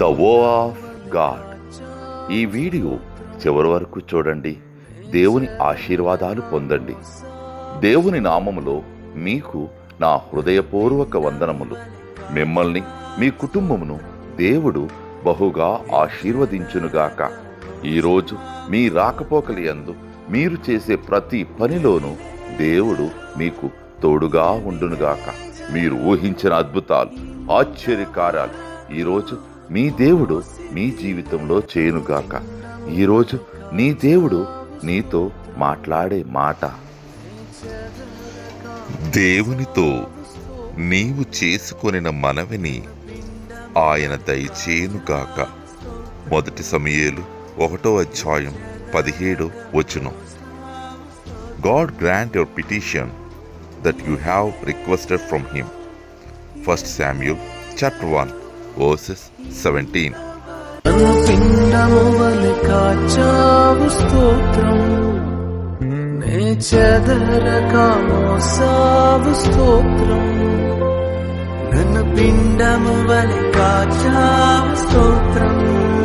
The వో of God. ఈ video చివరి వరకు చూడండి. దేవుని ఆశీర్వాదాలు పొందండి. దేవుని నామములో మీకు నా హృదయపూర్వక వందనములు. మిమ్మల్ని మీ కుటుంబమును దేవుడు బహుగా ఆశీర్వదించునుగాక. ఈరోజు మీ రాకపోకలి యందు మీరు చేసే ప్రతి పనిలోనూ దేవుడు మీకు తోడుగా ఉండునుగాక. మీరు ఊహించిన అద్భుతాలు, ఆశ్చర్యకార్యాలు ఈరోజు మీ దేవుడు మీ జీవితంలో చేయునుగాక. ఈరోజు నీ దేవుడు నీతో మాట్లాడే మాట, దేవునితో నీవు చేసుకొనిన మనవిని ఆయన దయచేయునుగాక. 1 సమూయేలు 1:17. God grant your petition that you have requested from him. 1 Samuel chapter 1 verses 17. నన్ను పిండము వలె కాచావు స్తోత్రం, నే చెదరక మోసావు స్తోత్రం. నన్ను పిండము వలె కాచావు స్తోత్రం,